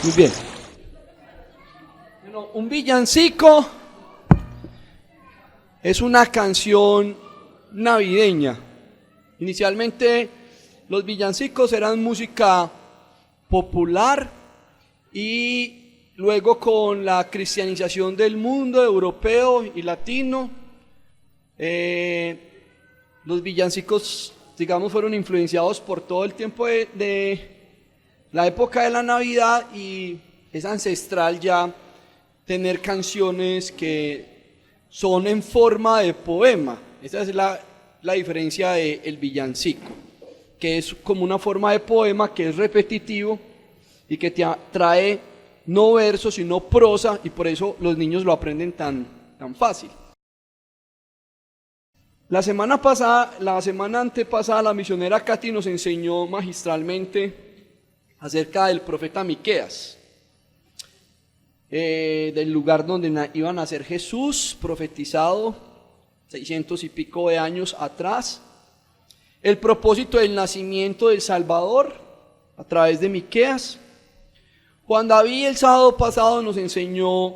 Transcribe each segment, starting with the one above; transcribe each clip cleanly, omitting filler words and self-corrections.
Muy bien. Bueno, un villancico es una canción navideña. Inicialmente los villancicos eran música popular y luego con la cristianización del mundo europeo y latino, los villancicos, digamos, fueron influenciados por todo el tiempo de la época de la Navidad, y es ancestral ya tener canciones que son en forma de poema. Esa es la diferencia del villancico, que es como una forma de poema que es repetitivo y que te trae no versos sino prosa, y por eso los niños lo aprenden tan fácil. La semana antepasada, la misionera Katy nos enseñó magistralmente acerca del profeta Miqueas, del lugar donde iba a nacer Jesús, profetizado 600 y pico de años atrás, el propósito del nacimiento del Salvador a través de Miqueas. Juan David el sábado pasado nos enseñó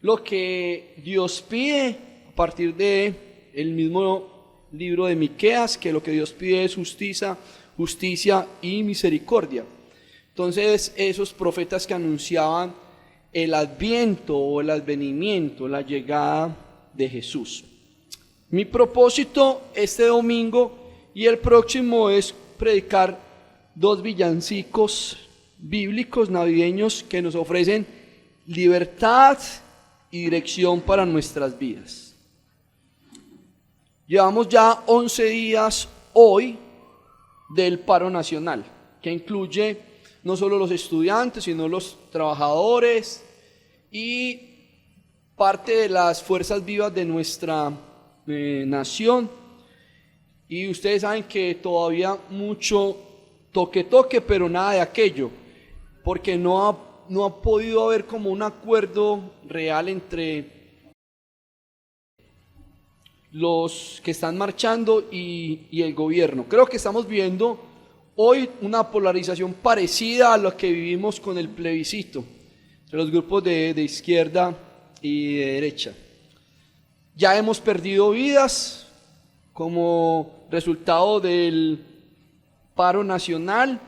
lo que Dios pide a partir de el mismo libro de Miqueas, que lo que Dios pide es justicia y misericordia. Entonces, esos profetas que anunciaban el adviento o el advenimiento, la llegada de Jesús. Mi propósito este domingo y el próximo es predicar 2 villancicos bíblicos navideños que nos ofrecen libertad y dirección para nuestras vidas. Llevamos ya 11 días hoy del paro nacional, que incluye no solo los estudiantes, sino los trabajadores y parte de las fuerzas vivas de nuestra nación. Y ustedes saben que todavía mucho toque, pero nada de aquello, porque no ha podido haber como un acuerdo real entre los que están marchando y el gobierno. Creo que estamos viendo hoy una polarización parecida a lo que vivimos con el plebiscito entre los grupos de izquierda y de derecha. Ya hemos perdido vidas como resultado del paro nacional.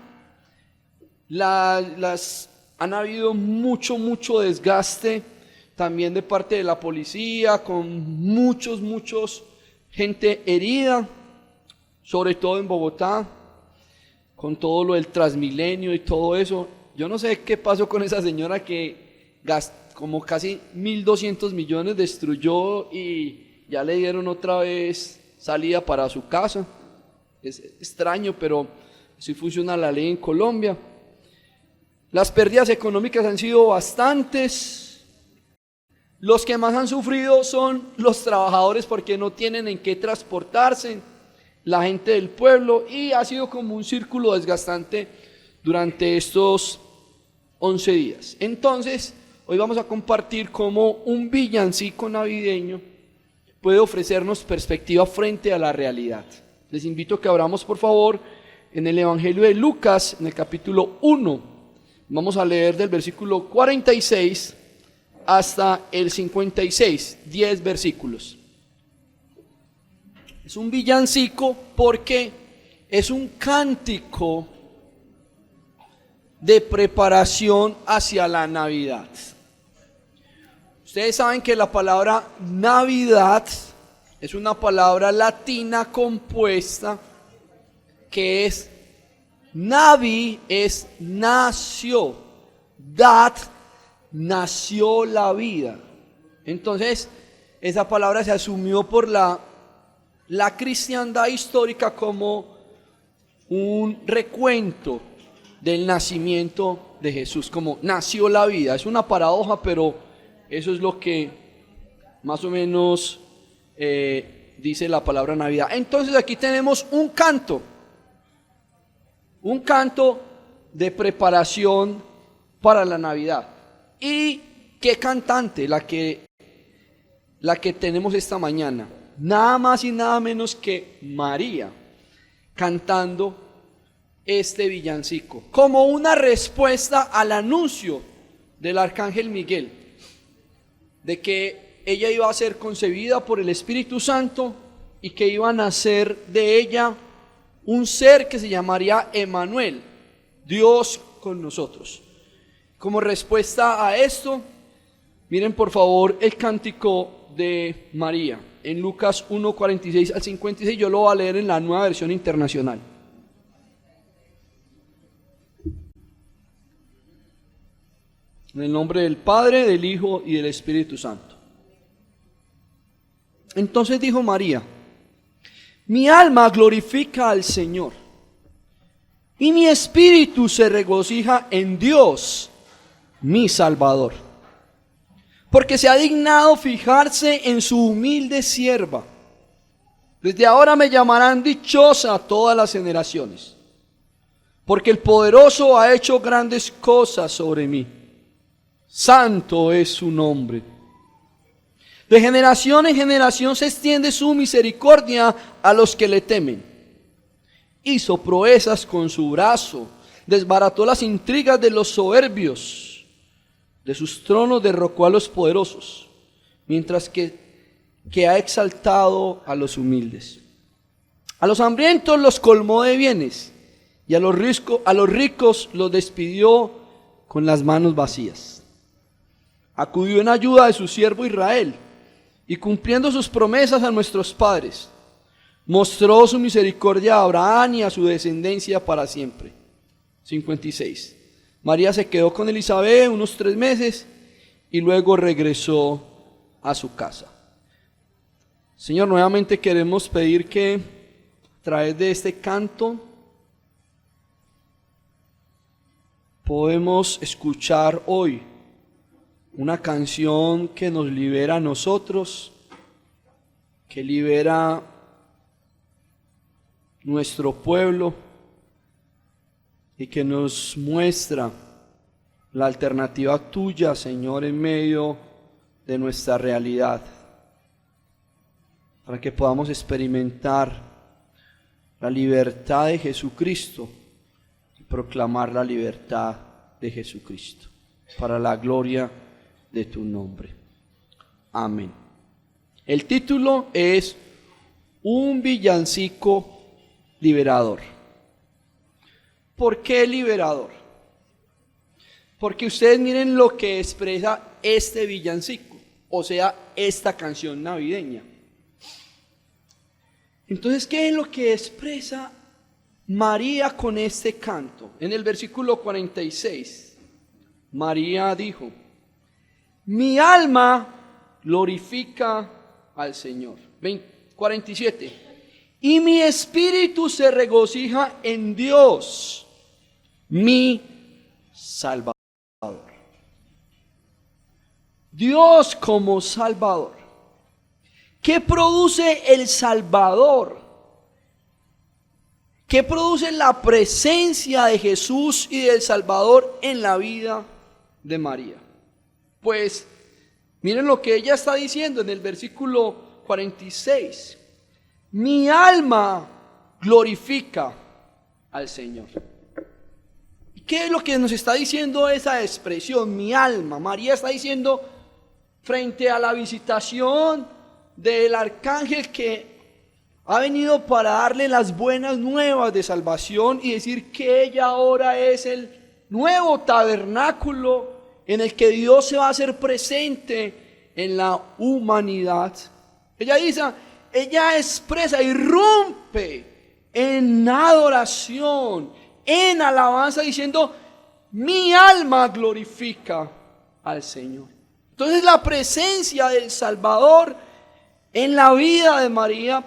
Han habido mucho desgaste también de parte de la policía, con muchos gente herida, sobre todo en Bogotá, con todo lo del Transmilenio y todo eso. Yo no sé qué pasó con esa señora que como casi 1.200 millones destruyó y ya le dieron otra vez salida para su casa. Es extraño, pero así funciona la ley en Colombia. Las pérdidas económicas han sido bastantes. Los que más han sufrido son los trabajadores, porque no tienen en qué transportarse, la gente del pueblo, y ha sido como un círculo desgastante durante estos 11 días. Entonces, hoy vamos a compartir cómo un villancico navideño puede ofrecernos perspectiva frente a la realidad. Les invito a que abramos, por favor, en el Evangelio de Lucas, en el capítulo 1. Vamos a leer del versículo 46 hasta el 56, 10 versículos. Es un villancico porque es un cántico de preparación hacia la Navidad. Ustedes saben que la palabra Navidad es una palabra latina compuesta que es navi, es nació, dat, nació la vida. Entonces, esa palabra se asumió por la cristiandad histórica como un recuento del nacimiento de Jesús, como nació la vida. Es una paradoja, pero eso es lo que más o menos dice la palabra Navidad. Entonces aquí tenemos un canto de preparación para la Navidad. ¿Y qué cantante? La que tenemos esta mañana, nada más y nada menos que María, cantando este villancico, como una respuesta al anuncio del arcángel Miguel, de que ella iba a ser concebida por el Espíritu Santo y que iba a nacer de ella un ser que se llamaría Emmanuel, Dios con nosotros. Como respuesta a esto, miren por favor el cántico de María en Lucas 1:46 al 56. Yo lo voy a leer en la Nueva Versión Internacional. En el nombre del Padre, del Hijo y del Espíritu Santo. Entonces dijo María: mi alma glorifica al Señor, y mi espíritu se regocija en Dios, mi Salvador, porque se ha dignado fijarse en su humilde sierva. Desde ahora me llamarán dichosa todas las generaciones, porque el Poderoso ha hecho grandes cosas sobre mí. Santo es su nombre. De generación en generación se extiende su misericordia a los que le temen. Hizo proezas con su brazo, desbarató las intrigas de los soberbios. De sus tronos derrocó a los poderosos, mientras que ha exaltado a los humildes. A los hambrientos los colmó de bienes, y a los ricos los despidió con las manos vacías. Acudió en ayuda de su siervo Israel, y cumpliendo sus promesas a nuestros padres, mostró su misericordia a Abraham y a su descendencia para siempre. 56. María se quedó con Elizabeth unos 3 meses y luego regresó a su casa. Señor, nuevamente queremos pedir que a través de este canto podemos escuchar hoy una canción que nos libera a nosotros, que libera nuestro pueblo y que nos muestra la alternativa tuya, Señor, en medio de nuestra realidad, para que podamos experimentar la libertad de Jesucristo y proclamar la libertad de Jesucristo, para la gloria de tu nombre. Amén. El título es Un villancico liberador. ¿Por qué liberador? Porque ustedes miren lo que expresa este villancico, o sea, esta canción navideña. Entonces, ¿qué es lo que expresa María con este canto? En el versículo 46, María dijo: mi alma glorifica al Señor. 47. Y mi espíritu se regocija en Dios, mi Salvador. Dios como Salvador. ¿Qué produce el Salvador? ¿Qué produce la presencia de Jesús y del Salvador en la vida de María? Pues miren lo que ella está diciendo en el versículo 46. Mi alma glorifica al Señor. ¿Y qué es lo que nos está diciendo esa expresión? Mi alma. María está diciendo frente a la visitación del arcángel que ha venido para darle las buenas nuevas de salvación y decir que ella ahora es el nuevo tabernáculo en el que Dios se va a hacer presente en la humanidad. Ella expresa, irrumpe en adoración, en alabanza, diciendo: mi alma glorifica al Señor. Entonces la presencia del Salvador en la vida de María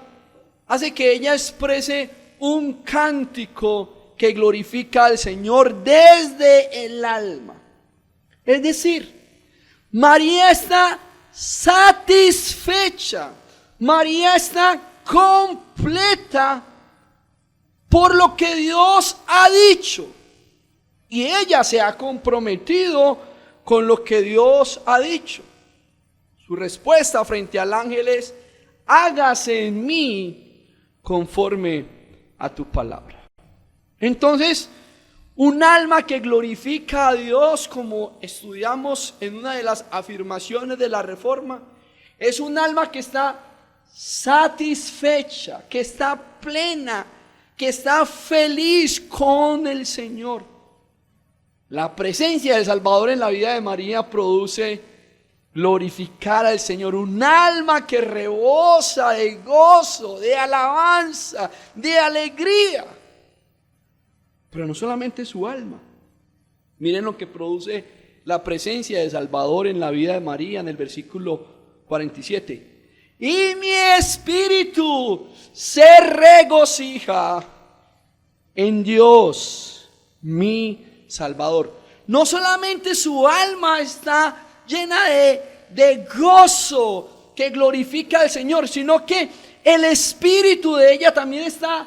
hace que ella exprese un cántico que glorifica al Señor desde el alma. Es decir, María está satisfecha, María está completa por lo que Dios ha dicho. Y ella se ha comprometido con lo que Dios ha dicho. Su respuesta frente al ángel es: hágase en mí conforme a tu palabra. Entonces, un alma que glorifica a Dios, como estudiamos en una de las afirmaciones de la Reforma, es un alma que está satisfecha, que está plena, que está feliz con el Señor. La presencia del Salvador en la vida de María produce glorificar al Señor, un alma que rebosa de gozo, de alabanza, de alegría. Pero no solamente su alma. Miren lo que produce la presencia del Salvador en la vida de María en el versículo 47. Y mi espíritu se regocija en Dios, mi Salvador. No solamente su alma está llena de gozo que glorifica al Señor, sino que el espíritu de ella también está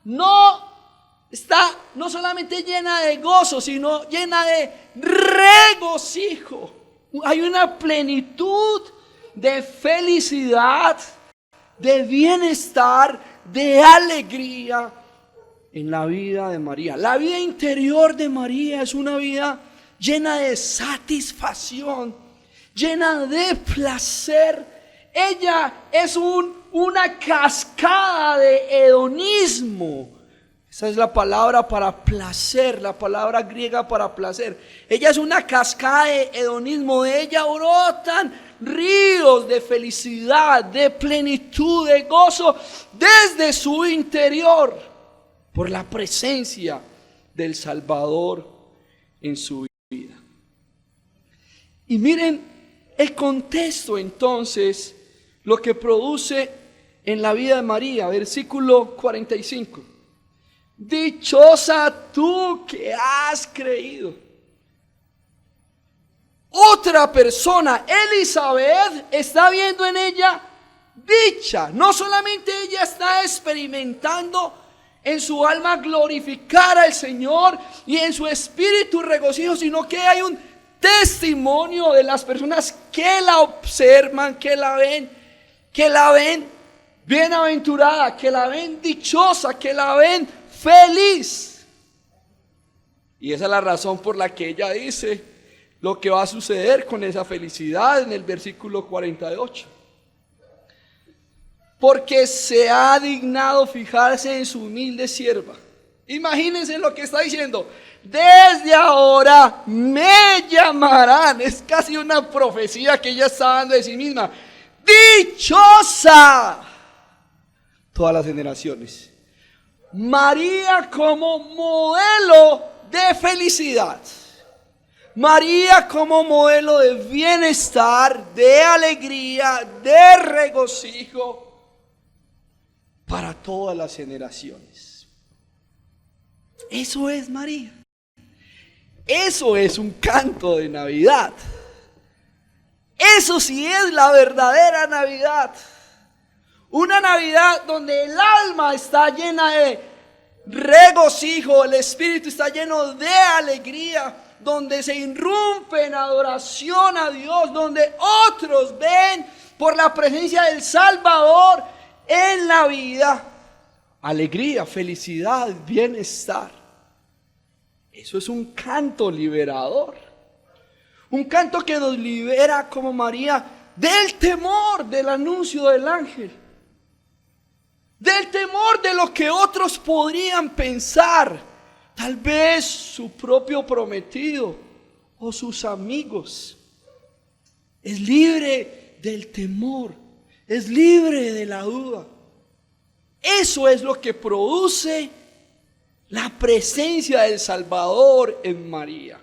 no solamente llena de gozo, sino llena de regocijo. Hay una plenitud de felicidad, de bienestar, de alegría en la vida de María. La vida interior de María es una vida llena de satisfacción, llena de placer. Ella es una cascada de hedonismo. Esa es la palabra para placer, la palabra griega para placer. Ella es una cascada de hedonismo. De ella brotan ríos de felicidad, de plenitud, de gozo desde su interior, por la presencia del Salvador en su vida. Y miren el contexto entonces, lo que produce en la vida de María, versículo 45. Dichosa tú que has creído. Otra persona, Elizabeth, está viendo en ella dicha. No solamente ella está experimentando en su alma glorificar al Señor y en su espíritu regocijo, sino que hay un testimonio de las personas que la observan, que la ven bienaventurada, que la ven dichosa, que la ven feliz. Y esa es la razón por la que ella dice lo que va a suceder con esa felicidad en el versículo 48. Porque se ha dignado fijarse en su humilde sierva. Imagínense lo que está diciendo. Desde ahora me llamarán. Es casi una profecía que ella está dando de sí misma. Dichosa todas las generaciones. María como modelo de felicidad. María como modelo de bienestar, de alegría, de regocijo para todas las generaciones. Eso es María. Eso es un canto de Navidad. Eso sí es la verdadera Navidad. Una Navidad donde el alma está llena de regocijo, el espíritu está lleno de alegría, donde se irrumpe en adoración a Dios, donde otros ven por la presencia del Salvador en la vida alegría, felicidad, bienestar. Eso es un canto liberador. Un canto que nos libera como María del temor del anuncio del ángel. Del temor de lo que otros podrían pensar. Tal vez su propio prometido o sus amigos. Es libre del temor. Es libre de la duda. Eso es lo que produce la presencia del Salvador en María.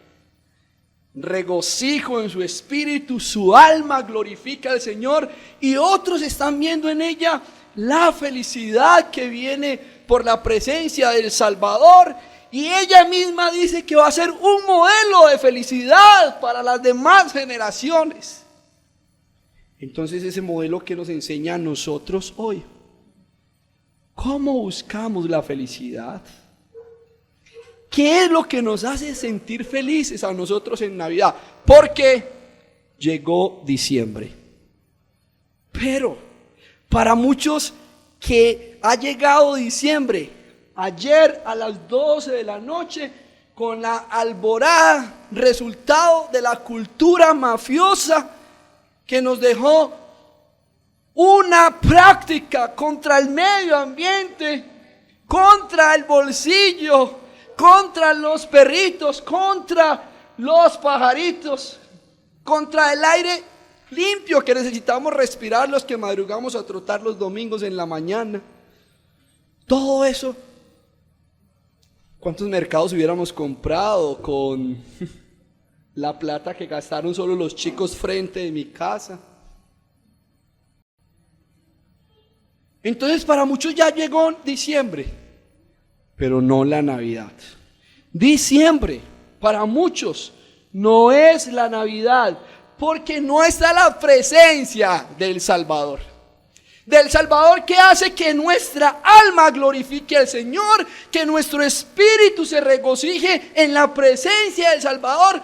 Regocijo en su espíritu, su alma glorifica al Señor y otros están viendo en ella la felicidad que viene por la presencia del Salvador. Y ella misma dice que va a ser un modelo de felicidad para las demás generaciones. Entonces ese modelo que nos enseña a nosotros hoy. ¿Cómo buscamos la felicidad? ¿Qué es lo que nos hace sentir felices a nosotros en Navidad? Porque llegó diciembre. Pero para muchos que ha llegado diciembre, ayer a las 12 de la noche con la alborada, resultado de la cultura mafiosa que nos dejó una práctica contra el medio ambiente, contra el bolsillo, contra los perritos, contra los pajaritos, contra el aire limpio que necesitamos respirar los que madrugamos a trotar los domingos en la mañana. Todo eso, ¿cuántos mercados hubiéramos comprado con la plata que gastaron solo los chicos frente de mi casa? Entonces para muchos ya llegó diciembre, pero no la Navidad. Diciembre para muchos no es la Navidad, porque no está la presencia del Salvador. Del Salvador que hace que nuestra alma glorifique al Señor, que nuestro espíritu se regocije en la presencia del Salvador.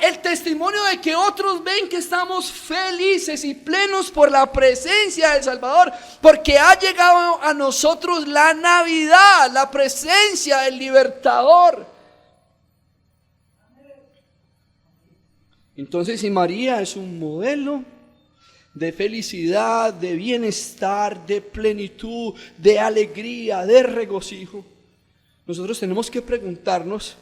El testimonio de que otros ven que estamos felices y plenos por la presencia del Salvador, porque ha llegado a nosotros la Navidad, la presencia del Libertador. Entonces, si María es un modelo de felicidad, de bienestar, de plenitud, de alegría, de regocijo, nosotros tenemos que preguntarnos,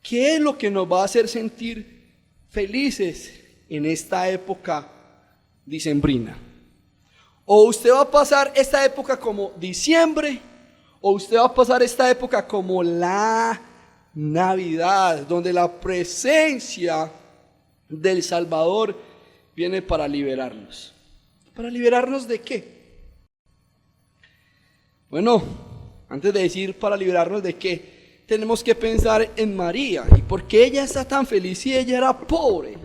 ¿qué es lo que nos va a hacer sentir felices en esta época dicembrina? O usted va a pasar esta época como diciembre, o usted va a pasar esta época como la Navidad, donde la presencia del Salvador viene para liberarnos. ¿Para liberarnos de qué? Bueno, antes de decir para liberarnos de qué, tenemos que pensar en María. ¿Y por qué ella está tan feliz si ella era pobre?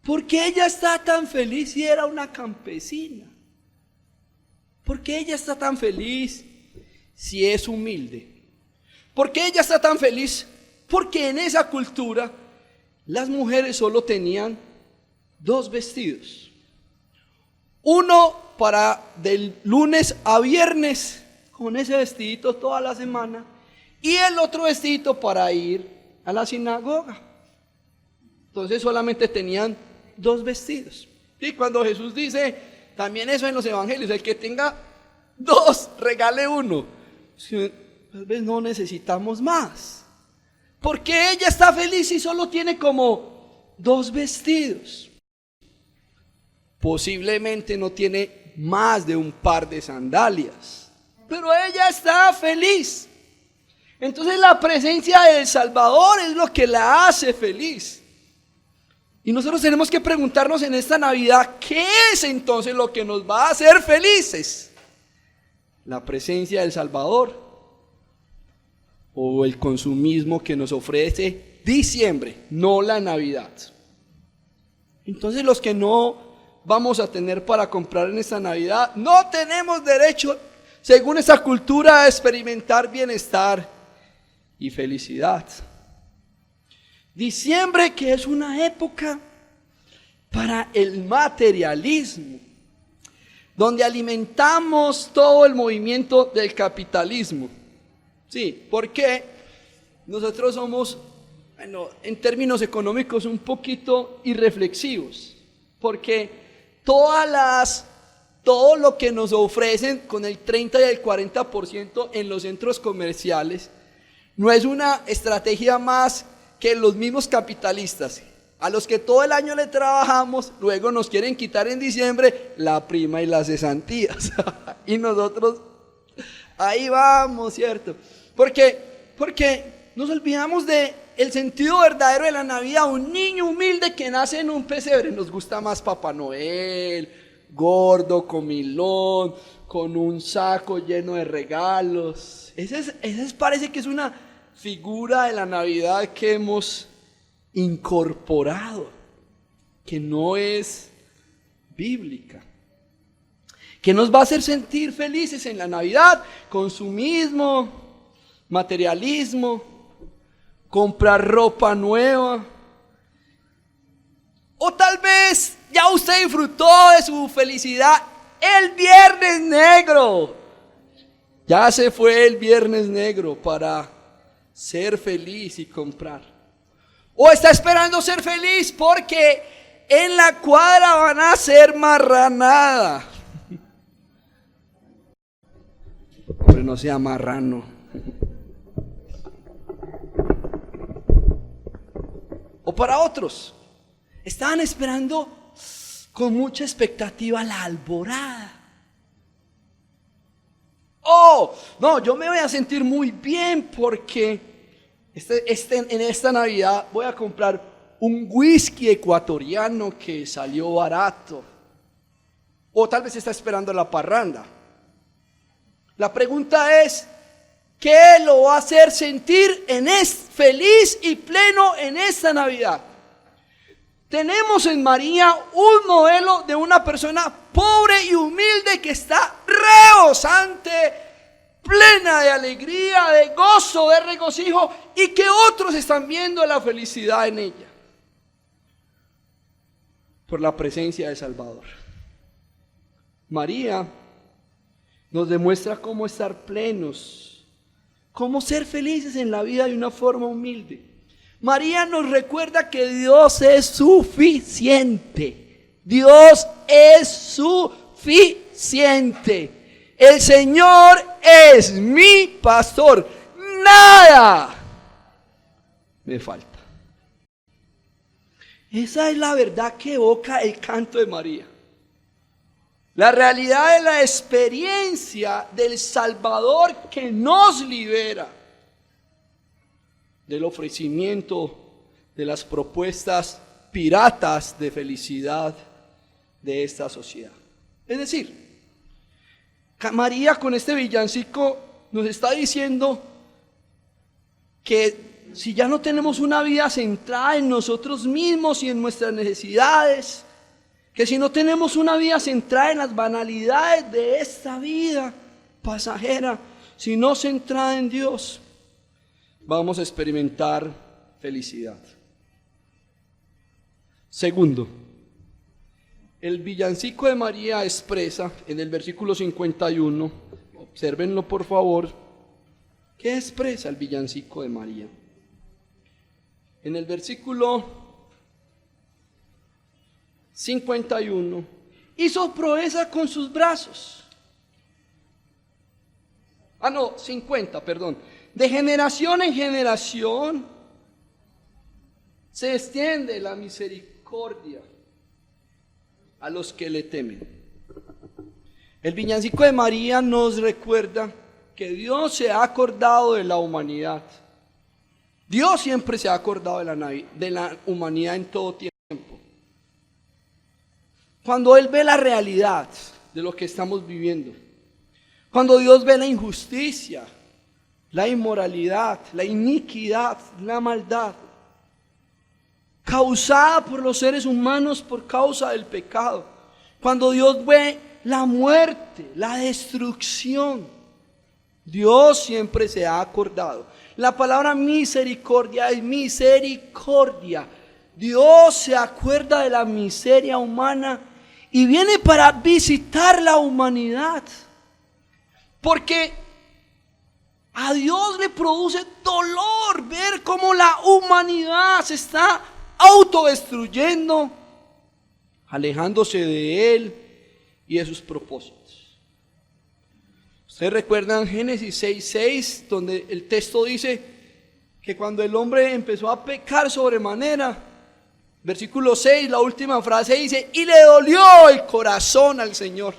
¿Por qué ella está tan feliz si era una campesina? ¿Por qué ella está tan feliz si es humilde? ¿Por qué ella está tan feliz? Porque en esa cultura las mujeres solo tenían 2 vestidos. Uno para del lunes a viernes, con ese vestidito toda la semana, y el otro vestidito para ir a la sinagoga. Entonces solamente tenían 2 vestidos. Y cuando Jesús dice, también eso en los evangelios, el que tenga 2, regale uno. Tal vez no necesitamos más. Porque ella está feliz y solo tiene como 2 vestidos. Posiblemente no tiene más de un par de sandalias, pero ella está feliz. Entonces la presencia del Salvador es lo que la hace feliz. Y nosotros tenemos que preguntarnos en esta Navidad, ¿qué es entonces lo que nos va a hacer felices? ¿La presencia del Salvador o el consumismo que nos ofrece diciembre, no la Navidad? Entonces los que no vamos a tener para comprar en esta Navidad, no tenemos derecho, según esa cultura, a experimentar bienestar y felicidad. Diciembre, que es una época para el materialismo, donde alimentamos todo el movimiento del capitalismo. Sí, porque nosotros somos, en términos económicos, un poquito irreflexivos, porque todo lo que nos ofrecen con el 30 y el 40% en los centros comerciales no es una estrategia más que los mismos capitalistas, a los que todo el año le trabajamos, luego nos quieren quitar en diciembre la prima y las cesantías. Y nosotros ahí vamos, ¿cierto? Porque nos olvidamos de el sentido verdadero de la Navidad. Un niño humilde que nace en un pesebre, nos gusta más Papá Noel, gordo, comilón, con un saco lleno de regalos. Ese parece que es una figura de la Navidad que hemos incorporado, que no es bíblica. ¿Qué nos va a hacer sentir felices en la Navidad? Consumismo, materialismo, comprar ropa nueva. O tal vez ya usted disfrutó de su felicidad el Viernes Negro. Ya se fue el viernes negro para ser feliz y comprar. O está esperando ser feliz porque en la cuadra van a hacer marranada. Pero no sea marrano. O para otros, estaban esperando con mucha expectativa la alborada. Oh, no, yo me voy a sentir muy bien porque en esta Navidad voy a comprar un whisky ecuatoriano que salió barato. O tal vez está esperando la parranda. La pregunta es, ¿qué lo va a hacer sentir feliz y pleno en esta Navidad? Tenemos en María un modelo de una persona pobre y humilde que está rebosante, plena de alegría, de gozo, de regocijo, y que otros están viendo la felicidad en ella por la presencia de Salvador. María nos demuestra cómo estar plenos, cómo ser felices en la vida de una forma humilde. María nos recuerda que Dios es suficiente. Dios es suficiente. El Señor es mi pastor. Nada me falta. Esa es la verdad que evoca el canto de María. La realidad de la experiencia del Salvador que nos libera del ofrecimiento de las propuestas piratas de felicidad de esta sociedad. Es decir, María con este villancico nos está diciendo que si ya no tenemos una vida centrada en nosotros mismos y en nuestras necesidades, que si no tenemos una vida centrada en las banalidades de esta vida pasajera, sino centrada en Dios, vamos a experimentar felicidad. Segundo, el villancico de María expresa en el versículo 51, obsérvenlo por favor, ¿qué expresa el villancico de María? En el versículo 51, hizo proeza con sus brazos. 50, perdón. De generación en generación se extiende la misericordia a los que le temen. El villancico de María nos recuerda que Dios se ha acordado de la humanidad. Dios siempre se ha acordado de la humanidad en todo tiempo. Cuando Él ve la realidad de lo que estamos viviendo, cuando Dios ve la injusticia, la inmoralidad, la iniquidad, la maldad, causada por los seres humanos por causa del pecado, cuando Dios ve la muerte, la destrucción, Dios siempre se ha acordado. La palabra misericordia es misericordia. Dios se acuerda de la miseria humana y viene para visitar la humanidad. Porque a Dios le produce dolor ver cómo la humanidad se está autodestruyendo, alejándose de Él y de sus propósitos. Ustedes recuerdan Génesis 6:6, donde el texto dice que cuando el hombre empezó a pecar sobremanera, versículo 6, la última frase dice, y le dolió el corazón al Señor.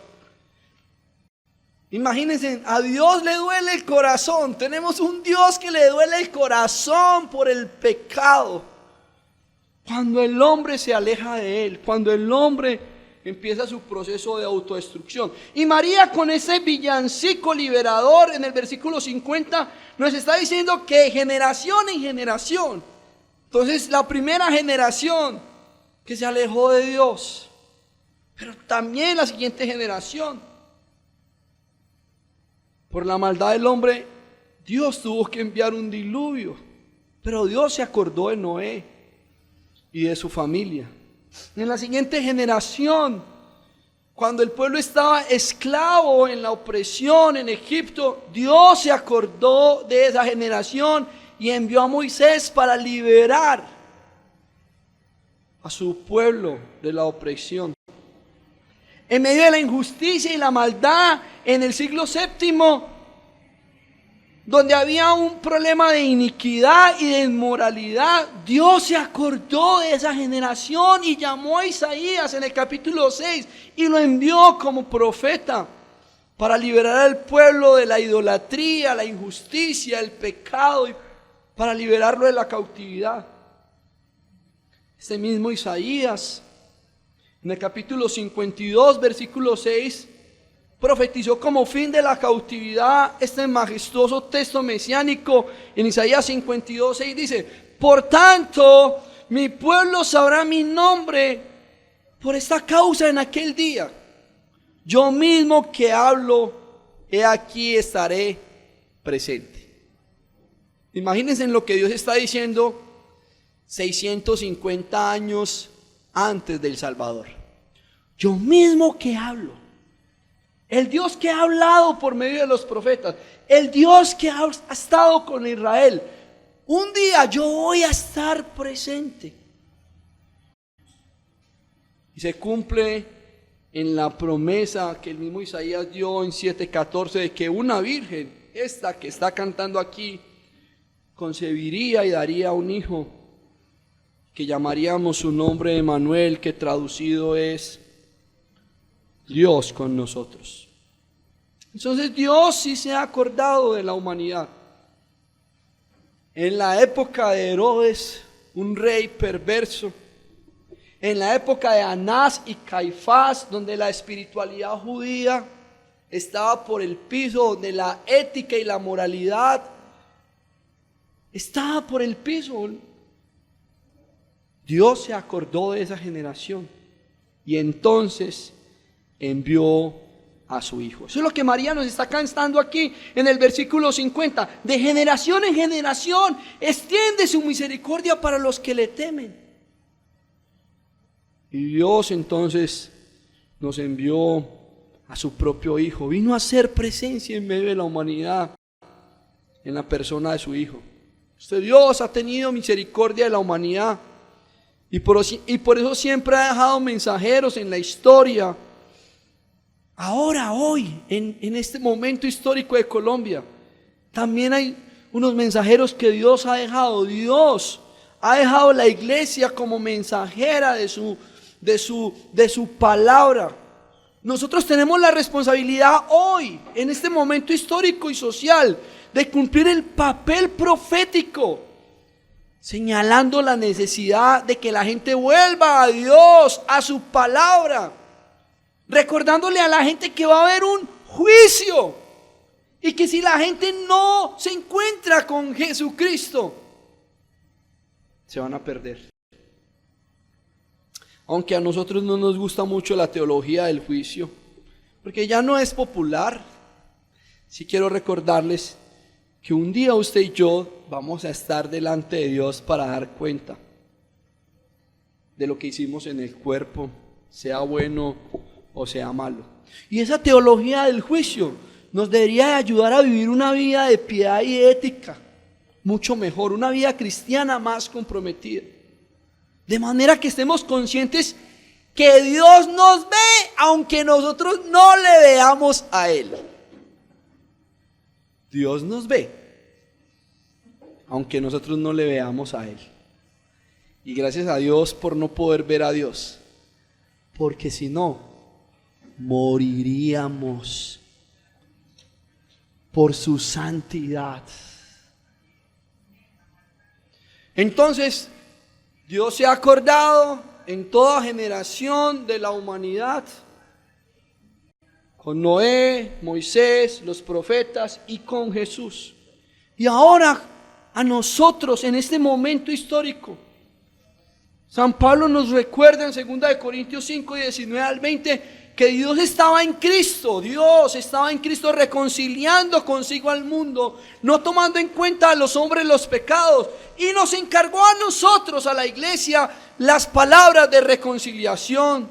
Imagínense, a Dios le duele el corazón. Tenemos un Dios que le duele el corazón por el pecado. Cuando el hombre se aleja de Él, cuando el hombre empieza su proceso de autodestrucción. Y María con ese villancico liberador en el versículo 50 nos está diciendo que generación en generación. Entonces la primera generación que se alejó de Dios, pero también la siguiente generación. Por la maldad del hombre, Dios tuvo que enviar un diluvio, pero Dios se acordó de Noé y de su familia. En la siguiente generación, Cuando el pueblo estaba esclavo en la opresión en Egipto, Dios se acordó de esa generación y envió a Moisés para liberar a su pueblo de la opresión. En medio de la injusticia y la maldad en el siglo VII, donde había un problema de iniquidad y de inmoralidad, Dios se acordó de esa generación y llamó a Isaías en el capítulo 6 y lo envió como profeta para liberar al pueblo de la idolatría, la injusticia, el pecado, y para liberarlo de la cautividad. Este mismo Isaías, en el capítulo 52, versículo 6, profetizó como fin de la cautividad este majestuoso texto mesiánico. En Isaías 52, 6 dice: por tanto, mi pueblo sabrá mi nombre por esta causa en aquel día. Yo mismo que hablo, he aquí estaré presente. Imagínense en lo que Dios está diciendo 650 años antes del Salvador. Yo mismo que hablo. El Dios que ha hablado por medio de los profetas, el Dios que ha estado con Israel, un día yo voy a estar presente. Y se cumple en la promesa que el mismo Isaías dio en 7:14 de que una virgen, esta que está cantando aquí, concebiría y daría un hijo, que llamaríamos su nombre Emmanuel, que traducido es Dios con nosotros. Entonces Dios sí se ha acordado de la humanidad. En la época de Herodes, un rey perverso, en la época de Anás y Caifás, donde la espiritualidad judía estaba por el piso, donde la ética y la moralidad estaba por el piso, Dios se acordó de esa generación y entonces envió a su Hijo. Eso es lo que María nos está cantando aquí en el versículo 50. De generación en generación extiende su misericordia para los que le temen. Y Dios entonces nos envió a su propio Hijo. Vino a hacer presencia en medio de la humanidad en la persona de su Hijo. Dios ha tenido misericordia de la humanidad y por eso siempre ha dejado mensajeros en la historia. Ahora, hoy, en este momento histórico de Colombia, también hay unos mensajeros que Dios ha dejado. Dios ha dejado la iglesia como mensajera de su palabra. Nosotros tenemos la responsabilidad hoy, en este momento histórico y social, de cumplir el papel profético, señalando la necesidad de que la gente vuelva a Dios, a su palabra, recordándole a la gente que va a haber un juicio y que si la gente no se encuentra con Jesucristo, se van a perder. Aunque a nosotros no nos gusta mucho la teología del juicio, porque ya no es popular, sí quiero recordarles que un día usted y yo vamos a estar delante de Dios para dar cuenta de lo que hicimos en el cuerpo, sea bueno o sea malo. Y esa teología del juicio nos debería de ayudar a vivir una vida de piedad y ética mucho mejor, una vida cristiana más comprometida, de manera que estemos conscientes que Dios nos ve aunque nosotros no le veamos a Él. Dios nos ve aunque nosotros no le veamos a Él. Y gracias a Dios por no poder ver a Dios, porque si no, moriríamos por su santidad. Entonces, Dios se ha acordado en toda generación de la humanidad, con Noé, Moisés, los profetas y con Jesús. Y ahora a nosotros en este momento histórico, San Pablo nos recuerda en 2 Corintios 5, 19 al 20, que Dios estaba en Cristo reconciliando consigo al mundo, no tomando en cuenta a los hombres los pecados, y nos encargó a nosotros, a la iglesia, las palabras de reconciliación.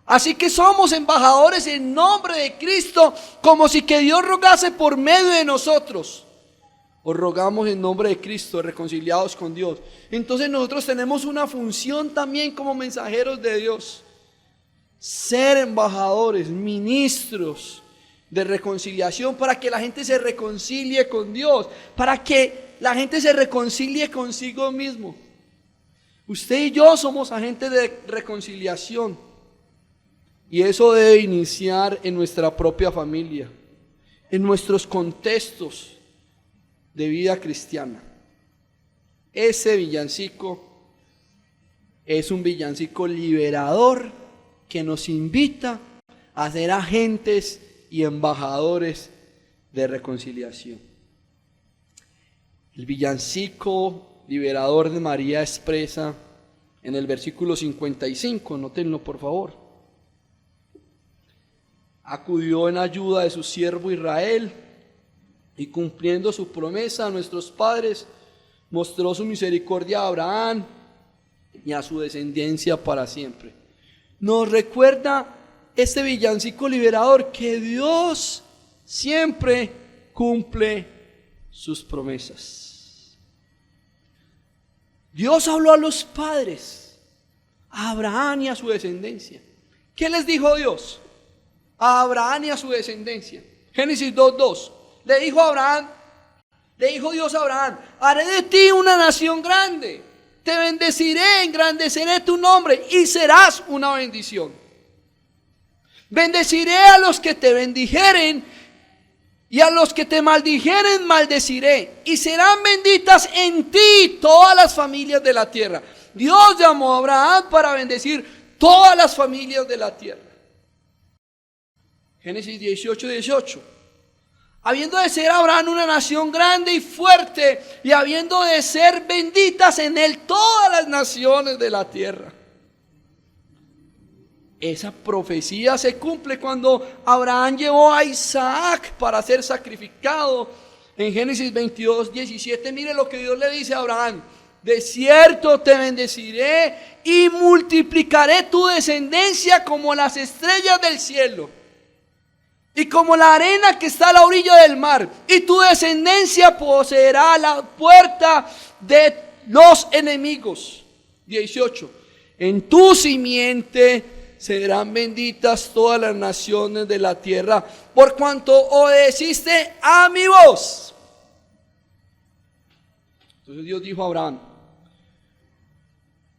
Así que somos embajadores en nombre de Cristo, como si que Dios rogase por medio de nosotros. Os rogamos en nombre de Cristo, reconciliados con Dios. Entonces nosotros tenemos una función también como mensajeros de Dios. Ser embajadores, ministros de reconciliación, para que la gente se reconcilie con Dios, para que la gente se reconcilie consigo mismo. Usted y yo somos agentes de reconciliación. Y eso debe iniciar en nuestra propia familia, en nuestros contextos de vida cristiana. Ese villancico es un villancico liberador que nos invita a ser agentes y embajadores de reconciliación. El villancico liberador de María expresa en el versículo 55, nótenlo por favor. Acudió en ayuda de su siervo Israel y cumpliendo su promesa a nuestros padres, mostró su misericordia a Abraham y a su descendencia para siempre. Nos recuerda este villancico liberador que Dios siempre cumple sus promesas. Dios habló a los padres, a Abraham y a su descendencia. ¿Qué les dijo Dios? A Abraham y a su descendencia. Génesis 2:2. Le dijo Dios a Abraham: haré de ti una nación grande, te bendeciré, engrandeceré tu nombre y serás una bendición. Bendeciré a los que te bendijeren y a los que te maldijeren maldeciré, y serán benditas en ti todas las familias de la tierra. Dios llamó a Abraham para bendecir todas las familias de la tierra. Génesis 18:18. Habiendo de ser Abraham una nación grande y fuerte, y habiendo de ser benditas en él todas las naciones de la tierra. Esa profecía se cumple cuando Abraham llevó a Isaac para ser sacrificado. En Génesis 22:17, mire lo que Dios le dice a Abraham: de cierto te bendeciré y multiplicaré tu descendencia como las estrellas del cielo y como la arena que está a la orilla del mar, y tu descendencia poseerá la puerta de los enemigos. 18. En tu simiente serán benditas todas las naciones de la tierra, por cuanto obedeciste a mi voz. Entonces Dios dijo a Abraham: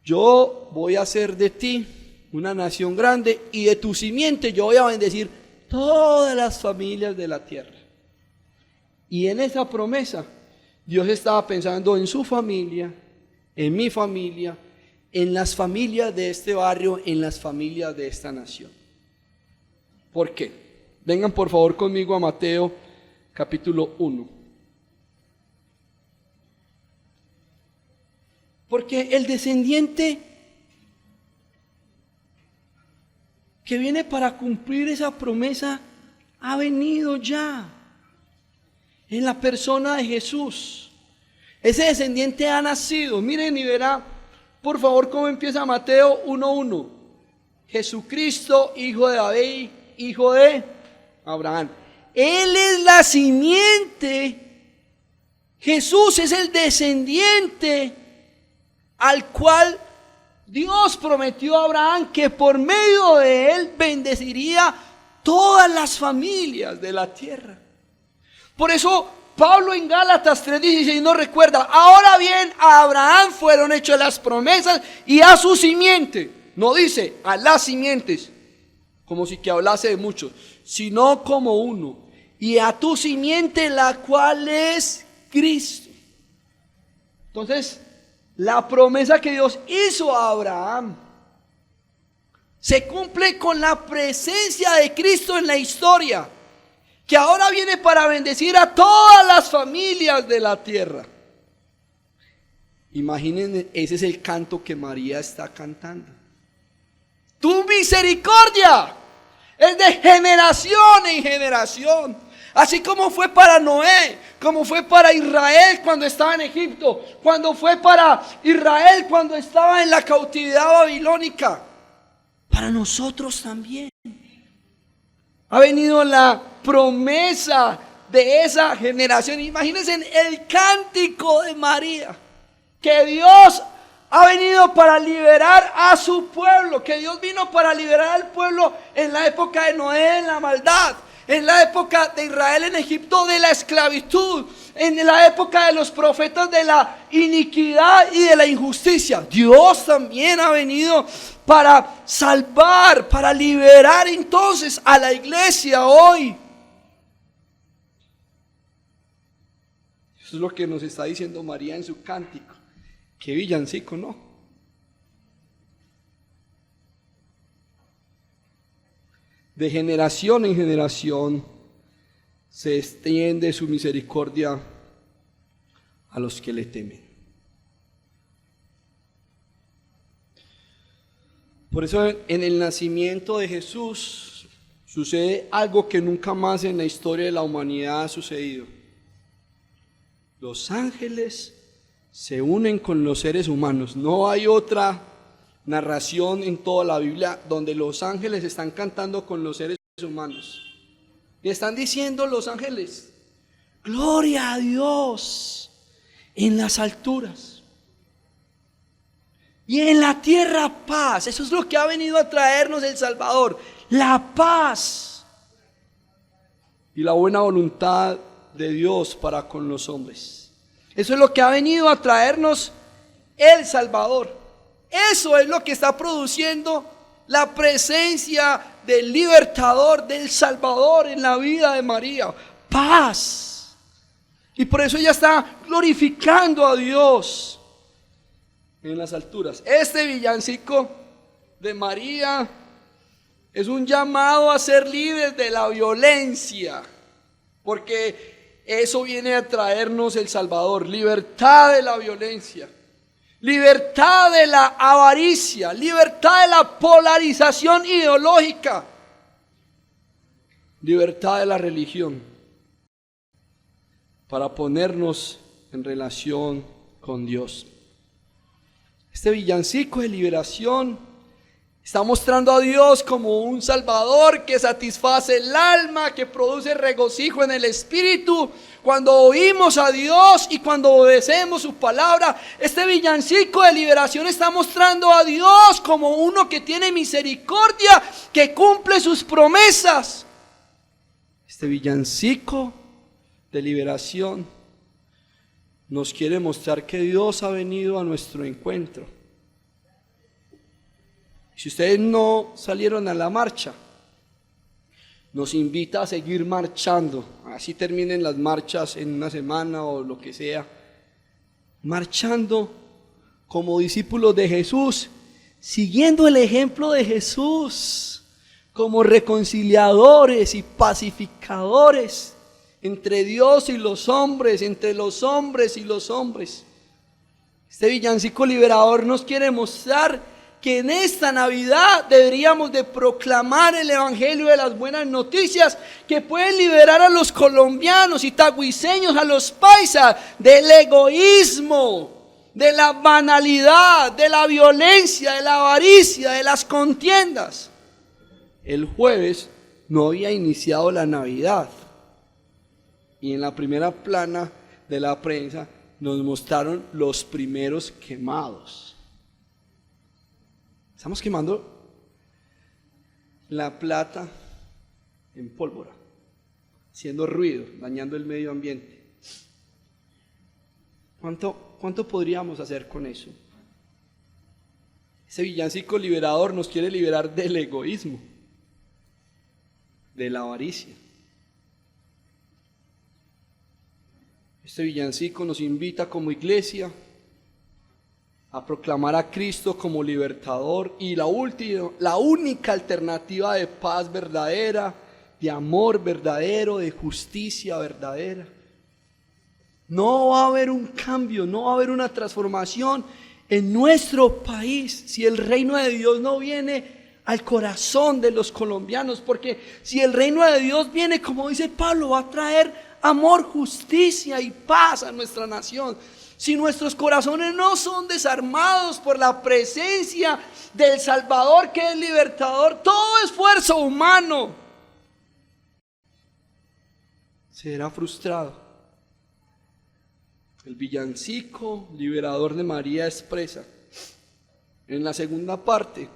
yo voy a hacer de ti una nación grande, y de tu simiente yo voy a bendecir todas las familias de la tierra. Y en esa promesa Dios estaba pensando en su familia, en mi familia, en las familias de este barrio, en las familias de esta nación. ¿Por qué? Vengan por favor conmigo a Mateo capítulo 1. Porque el descendiente que viene para cumplir esa promesa ha venido ya en la persona de Jesús. Ese descendiente ha nacido. Miren y verá por favor cómo empieza Mateo 1:1. Jesucristo, hijo de David, hijo de Abraham. Él es la simiente. Jesús es el descendiente al cual Dios prometió a Abraham que por medio de él bendeciría todas las familias de la tierra. Por eso Pablo en Gálatas 3:16 nos recuerda: ahora bien, a Abraham fueron hechas las promesas y a su simiente. No dice a las simientes, como si que hablase de muchos, sino como uno. Y a tu simiente, la cual es Cristo. Entonces, la promesa que Dios hizo a Abraham se cumple con la presencia de Cristo en la historia, que ahora viene para bendecir a todas las familias de la tierra. Imaginen, ese es el canto que María está cantando. Tu misericordia es de generación en generación. Así como fue para Noé, como fue para Israel cuando estaba en Egipto, cuando fue para Israel cuando estaba en la cautividad babilónica. para nosotros también. Ha venido la promesa de esa generación. Imagínense el cántico de María, que Dios ha venido para liberar a su pueblo, que Dios vino para liberar al pueblo en la época de Noé, en la maldad, en la época de Israel en Egipto, de la esclavitud, en la época de los profetas, de la iniquidad y de la injusticia. Dios también ha venido para salvar, para liberar entonces a la iglesia hoy. Eso es lo que nos está diciendo María en su cántico. Qué villancico, ¿no? De generación en generación se extiende su misericordia a los que le temen. Por eso en el nacimiento de Jesús sucede algo que nunca más en la historia de la humanidad ha sucedido. Los ángeles se unen con los seres humanos. No hay otra narración en toda la Biblia donde los ángeles están cantando con los seres humanos. Y están diciendo los ángeles: gloria a Dios en las alturas y en la tierra paz. Eso es lo que ha venido a traernos el Salvador, la paz y la buena voluntad de Dios para con los hombres. Eso es lo que ha venido a traernos el Salvador. Eso es lo que está produciendo la presencia del libertador, del Salvador en la vida de María. Paz. Y por eso ella está glorificando a Dios en las alturas. Este villancico de María es un llamado a ser libres de la violencia, porque eso viene a traernos el Salvador. Libertad de la violencia, libertad de la avaricia, libertad de la polarización ideológica, libertad de la religión, para ponernos en relación con Dios. Este villancico de liberación está mostrando a Dios como un Salvador que satisface el alma, que produce regocijo en el espíritu cuando oímos a Dios y cuando obedecemos su palabra. Este villancico de liberación está mostrando a Dios como uno que tiene misericordia, que cumple sus promesas. Este villancico de liberación nos quiere mostrar que Dios ha venido a nuestro encuentro. Si ustedes no salieron a la marcha, nos invita a seguir marchando. Así terminen las marchas en una semana o lo que sea. Marchando como discípulos de Jesús, siguiendo el ejemplo de Jesús, como reconciliadores y pacificadores entre Dios y los hombres, entre los hombres y los hombres. Este villancico liberador nos quiere mostrar que en esta Navidad deberíamos de proclamar el evangelio de las buenas noticias que pueden liberar a los colombianos y tagüiseños, a los paisas, del egoísmo, de la banalidad, de la violencia, de la avaricia, de las contiendas. El jueves no había iniciado la Navidad y en la primera plana de la prensa nos mostraron los primeros quemados. Estamos quemando la plata en pólvora, haciendo ruido, dañando el medio ambiente. ¿Cuánto podríamos hacer con eso? Ese villancico liberador nos quiere liberar del egoísmo, de la avaricia. Este villancico nos invita como iglesia a proclamar a Cristo como libertador y la única alternativa de paz verdadera, de amor verdadero, de justicia verdadera. No va a haber un cambio, no va a haber una transformación en nuestro país si el reino de Dios no viene al corazón de los colombianos, porque si el reino de Dios viene, como dice Pablo, va a traer amor, justicia y paz a nuestra nación. si nuestros corazones no son desarmados por la presencia del Salvador que es libertador, todo esfuerzo humano será frustrado. El villancico liberador de María expresa en la segunda parte,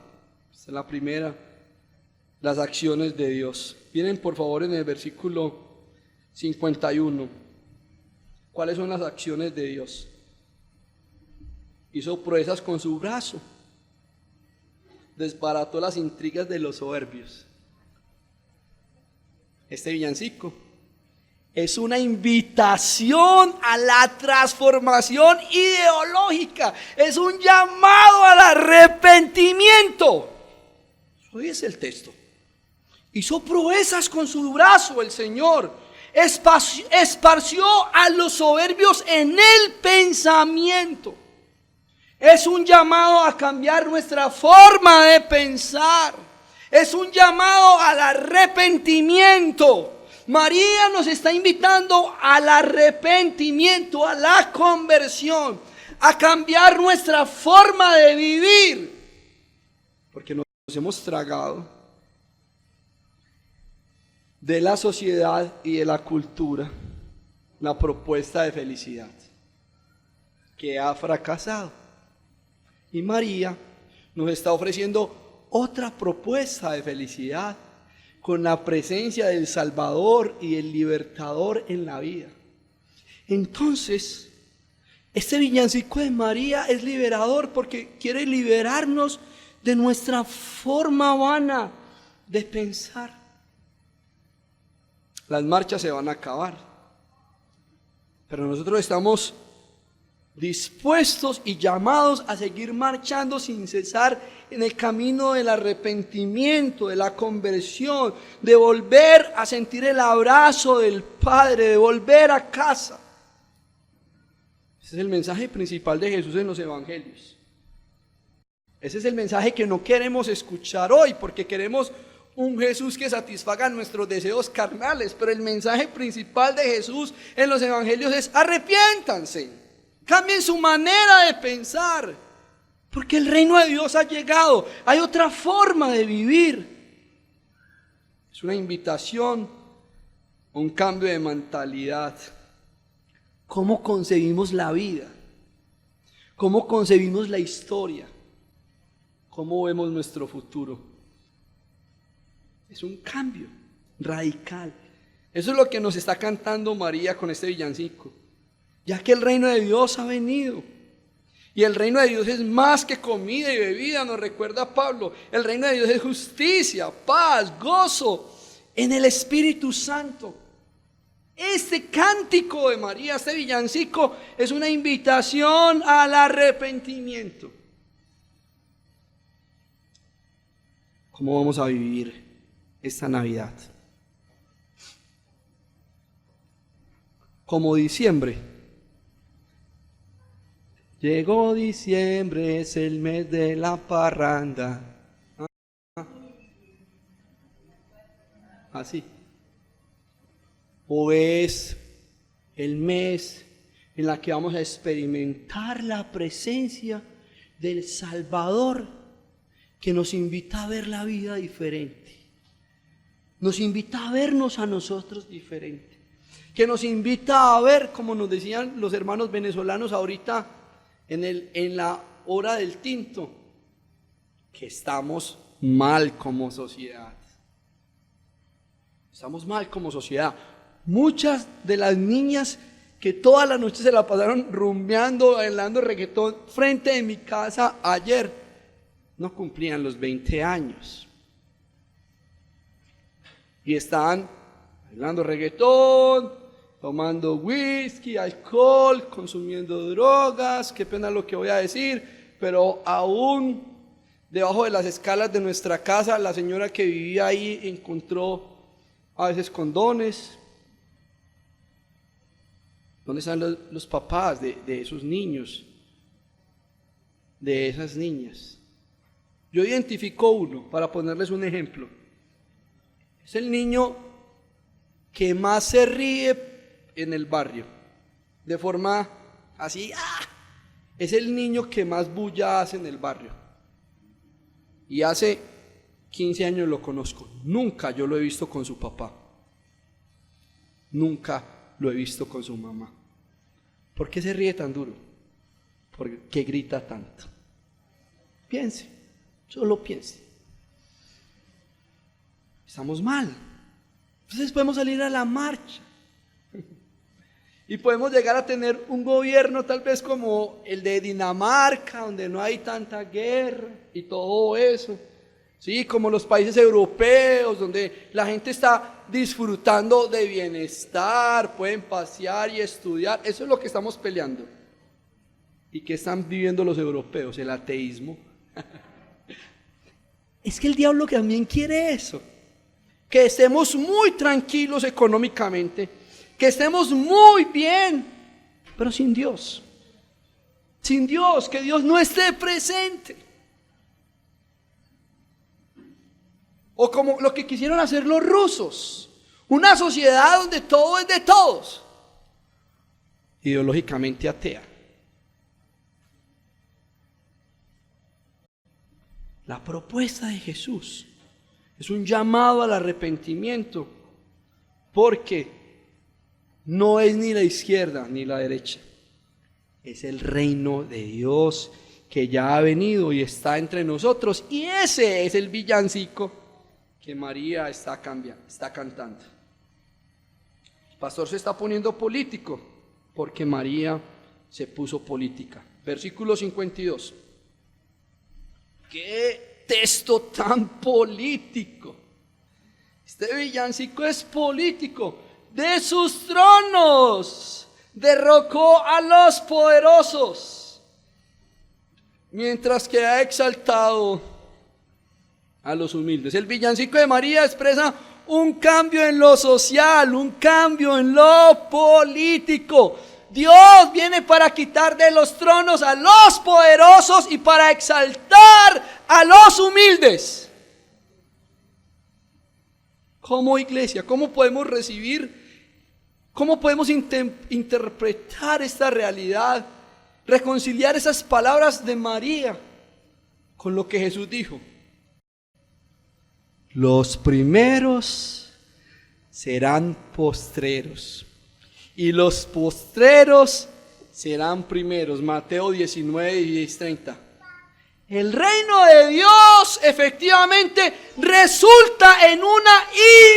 en la primera, las acciones de Dios. Miren por favor en el versículo 51. ¿Cuáles son las acciones de Dios? Hizo proezas con su brazo, desbarató las intrigas de los soberbios. Este villancico es una invitación a la transformación ideológica, es un llamado al arrepentimiento. Hoy es el texto. Hizo proezas con su brazo el Señor, esparció a los soberbios en el pensamiento. Es un llamado a cambiar nuestra forma de pensar, es un llamado al arrepentimiento. María nos está invitando al arrepentimiento, a la conversión, a cambiar nuestra forma de vivir, porque nos hemos tragado de la sociedad y de la cultura la propuesta de felicidad que ha fracasado. Y María nos está ofreciendo otra propuesta de felicidad con la presencia del Salvador y el Libertador en la vida. Entonces, este villancico de María es liberador porque quiere liberarnos de nuestra forma vana de pensar. Las marchas se van a acabar, pero nosotros estamos dispuestos y llamados a seguir marchando sin cesar en el camino del arrepentimiento, de la conversión, de volver a sentir el abrazo del Padre, de volver a casa. Ese es el mensaje principal de Jesús en los evangelios. Ese es el mensaje que no queremos escuchar hoy, porque queremos un Jesús que satisfaga nuestros deseos carnales, pero el mensaje principal de Jesús en los evangelios es: arrepiéntanse. Cambien su manera de pensar, porque el reino de Dios ha llegado. Hay otra forma de vivir. Es una invitación, un cambio de mentalidad. ¿Cómo concebimos la vida? ¿Cómo concebimos la historia? ¿Cómo vemos nuestro futuro? Es un cambio radical. Eso es lo que nos está cantando María con este villancico. Ya que el reino de Dios ha venido. Y el reino de Dios es más que comida y bebida, nos recuerda Pablo. El reino de Dios es justicia, paz, gozo en el Espíritu Santo. Este cántico de María, este villancico, es una invitación al arrepentimiento. ¿Cómo vamos a vivir esta Navidad? Como diciembre. Llegó diciembre, es el mes de la parranda. Así. O es el mes en la que vamos a experimentar la presencia del Salvador, que nos invita a ver la vida diferente. Nos invita a vernos a nosotros diferente. Que nos invita a ver, como nos decían los hermanos venezolanos ahorita, en la hora del tinto, que estamos mal como sociedad. Estamos mal como sociedad. Muchas de las niñas que toda la noche se la pasaron rumbeando, bailando reggaetón frente de mi casa ayer, no cumplían los 20 años. Y estaban bailando reggaetón, tomando whisky, alcohol, consumiendo drogas. Qué pena lo que voy a decir, pero aún debajo de las escalas de nuestra casa, la señora que vivía ahí encontró a veces condones. ¿Dónde están los papás de esos niños, de esas niñas? Yo identifico uno para ponerles un ejemplo. Es el niño que más se ríe en el barrio, de forma así, Es el niño que más bulla hace en el barrio. Y hace 15 años lo conozco. Nunca yo lo he visto con su papá. Nunca lo he visto con su mamá. ¿Por qué se ríe tan duro? ¿Por qué grita tanto? Piense, solo piense. Estamos mal. Entonces podemos salir a la marcha. Y podemos llegar a tener un gobierno tal vez como el de Dinamarca, donde no hay tanta guerra y todo eso. Sí, como los países europeos, donde la gente está disfrutando de bienestar, pueden pasear y estudiar. Eso es lo que estamos peleando. ¿Y qué están viviendo los europeos? El ateísmo. Es que el diablo también quiere eso. Que estemos muy tranquilos económicamente, que estemos muy bien, pero sin Dios. Sin Dios, que Dios no esté presente. O como lo que quisieron hacer los rusos, una sociedad donde todo es de todos, ideológicamente atea. La propuesta de Jesús es un llamado al arrepentimiento, porque no es ni la izquierda ni la derecha, es el reino de Dios que ya ha venido y está entre nosotros, y ese es el villancico que María está cantando. El pastor se está poniendo político porque María se puso política. Versículo 52. ¡Qué texto tan político! Este villancico es político. De sus tronos derrocó a los poderosos, mientras que ha exaltado a los humildes. El villancico de María expresa un cambio en lo social, un cambio en lo político. Dios viene para quitar de los tronos a los poderosos y para exaltar a los humildes. Como iglesia, ¿cómo podemos cómo podemos interpretar esta realidad, reconciliar esas palabras de María con lo que Jesús dijo? Los primeros serán postreros y los postreros serán primeros. Mateo 19, 16, 30. El reino de Dios efectivamente resulta en una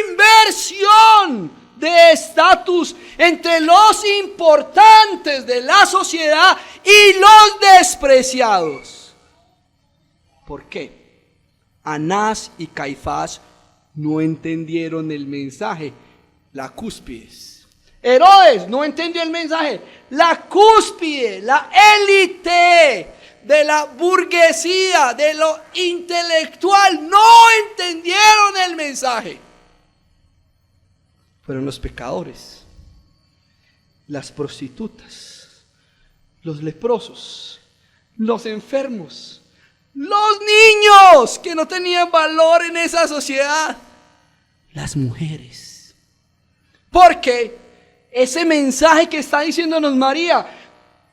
inversión de estatus entre los importantes de la sociedad y los despreciados. ¿Por qué? Anás y Caifás no entendieron el mensaje, la cúspide. Herodes no entendió el mensaje, la cúspide, la élite de la burguesía, de lo intelectual, no entendieron el mensaje. Fueron los pecadores, las prostitutas, los leprosos, los enfermos, los niños que no tenían valor en esa sociedad, las mujeres. Porque ese mensaje que está diciéndonos María,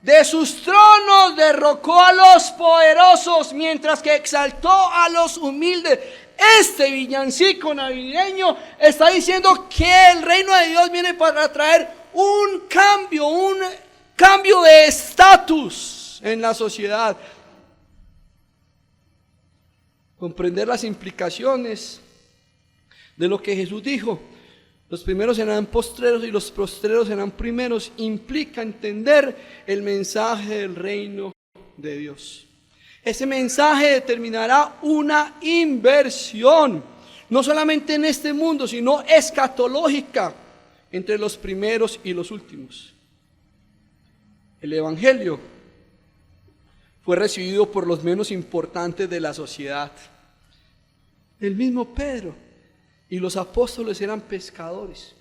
de sus tronos derrocó a los poderosos, mientras que exaltó a los humildes. Este villancico navideño está diciendo que el reino de Dios viene para traer un cambio de estatus en la sociedad. Comprender las implicaciones de lo que Jesús dijo. Los primeros serán postreros y los postreros serán primeros. Implica entender el mensaje del reino de Dios. Ese mensaje determinará una inversión, no solamente en este mundo, sino escatológica, entre los primeros y los últimos. El evangelio fue recibido por los menos importantes de la sociedad. El mismo Pedro y los apóstoles eran pescadores.